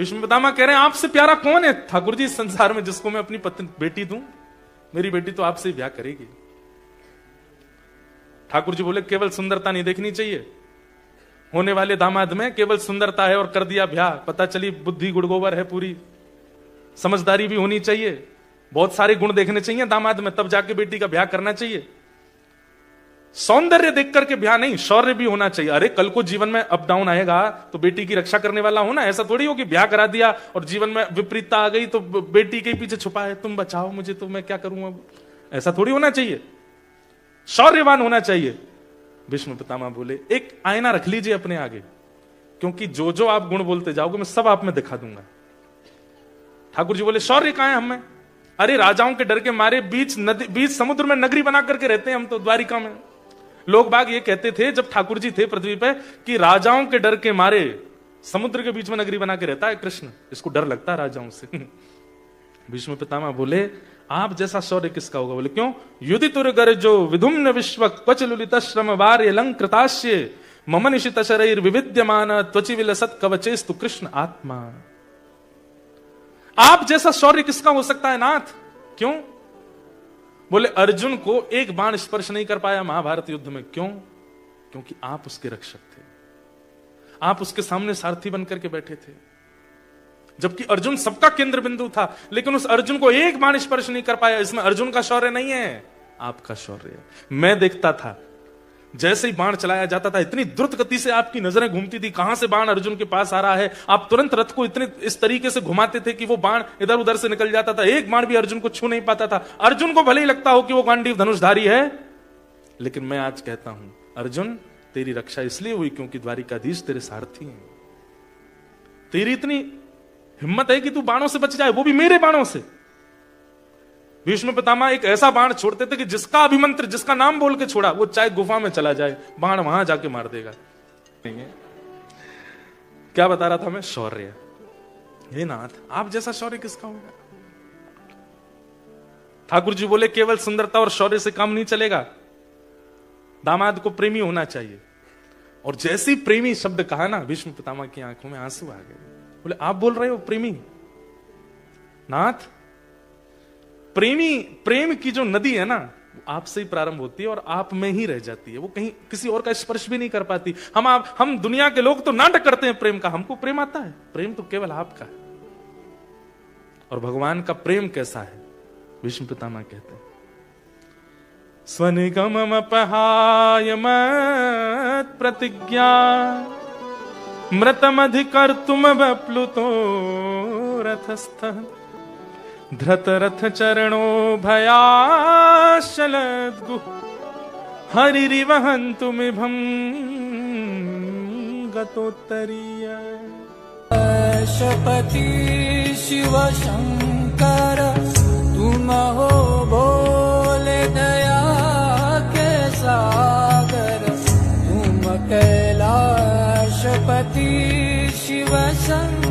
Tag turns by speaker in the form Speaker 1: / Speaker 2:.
Speaker 1: भीष्म पितामह कह रहे हैं आपसे प्यारा कौन है ठाकुर जी इस संसार में जिसको मैं अपनी पत्नी बेटी दूं? मेरी बेटी तो आपसे ही ब्याह करेगी। ठाकुर जी बोले केवल सुंदरता नहीं देखनी चाहिए, होने वाले दामाद में केवल सुंदरता है और कर दिया ब्याह, पता चली बुद्धि गुड़गोबर है पूरी, समझदारी भी होनी चाहिए, बहुत सारे गुण देखने चाहिए दामाद में, तब जाके बेटी का ब्याह करना चाहिए। सौंदर्य देख करके ब्याह नहीं, शौर्य भी होना चाहिए। अरे कल को जीवन में अप डाउन आएगा तो बेटी की रक्षा करने वाला होना, ऐसा थोड़ी हो कि ब्याह करा दिया और जीवन में विपरीतता आ गई तो बेटी के पीछे छुपा है, तुम बचाओ मुझे तो मैं क्या करूं अब, ऐसा थोड़ी होना चाहिए। शौर्यवान होना चाहिए। भीष्म पितामह बोले एक आईना रख लीजिए अपने आगे, क्योंकि जो जो आप गुण बोलते जाओगे मैं सब आप में दिखा दूंगा। ठाकुर जी बोले शौर्य कहां है हमें? अरे राजाओं के डर के मारे बीच समुद्र में नगरी बना करके रहते हैं हम तो, द्वारिका में। लोग बाग ये कहते थे जब ठाकुर जी थे पृथ्वी पे कि राजाओं के डर के मारे समुद्र के बीच में नगरी बना के रहता है कृष्ण, इसको डर लगता है राजाओं से। भीष्म पितामह बोले आप जैसा शौर्य किसका होगा? बोले क्यों? युधितुर गर्जो विधुम्न विश्व क्वच लुलित श्रम वार्य अलंकृताश्य मम निशित शरीर विविद्यमान त्वचि विलसत कवचेस्तु कृष्ण आत्मा। आप जैसा शौर्य किसका हो सकता है नाथ? क्यों? बोले अर्जुन को एक बाण स्पर्श नहीं कर पाया महाभारत युद्ध में। क्यों? क्योंकि आप उसके रक्षक थे, आप उसके सामने सारथी बनकर के बैठे थे, जबकि अर्जुन सबका केंद्र बिंदु था, लेकिन उस अर्जुन को एक बाण स्पर्श नहीं कर पाया। इसमें अर्जुन का शौर्य नहीं है, आपका शौर्य है। मैं देखता था जैसे ही बाण चलाया जाता था इतनी द्रुत गति से आपकी नजरें घूमती थी, कहां से बाण अर्जुन के पास आ रहा है। आप तुरंत रथ को इतने इस तरीके से घुमाते थे कि वो बाण इधर उधर से निकल जाता था, एक बाण भी अर्जुन को छू नहीं पाता था। अर्जुन को भले ही लगता हो कि वो गांडीव धनुषधारी है, लेकिन मैं आज कहता हूं अर्जुन तेरी रक्षा इसलिए हुई क्योंकि द्वारिकाधीश तेरे सारथी हैं। तेरी इतनी हिम्मत है कि तू बाणों से बच जाए, वो भी मेरे बाणों से। भीष्म पितामह एक ऐसा बाण छोड़ते थे कि जिसका अभिमंत्र, जिसका नाम बोल के छोड़ा, वो चाहे गुफा में चला जाए, बाण वहां जाके मार देगा। क्या बता रहा था मैं? शौर्य। हे नाथ आप जैसा शौर्य किसका होगा? ठाकुर जी बोले केवल सुंदरता और शौर्य से काम नहीं चलेगा, दामाद को प्रेमी होना चाहिए। और जैसी प्रेमी शब्द कहा ना, भीष्म पितामह की आंखों में आंसू आ गए। बोले आप बोल रहे हो प्रेमी? नाथ प्रेम की जो नदी है ना, आपसे ही प्रारंभ होती है और आप में ही रह जाती है, वो कहीं किसी और का स्पर्श भी नहीं कर पाती। हम दुनिया के लोग तो नाटक करते हैं प्रेम का, हमको प्रेम आता है, प्रेम तो केवल आपका है। और भगवान का प्रेम कैसा है? भीष्म पितामह कहते हैं स्वनिगमम अपहाय मत प्रतिज्ञा मृतमधिकर तुम बप्लुतो रथस्थः धृत रथ चरणो भयाशलद्गु हरिरिवहन्तु मिभं गतोत्तरीय।
Speaker 2: शपति शिव शंकर तुम हो भोले दया के सागर, तुम कैलाशपति शिव शंकर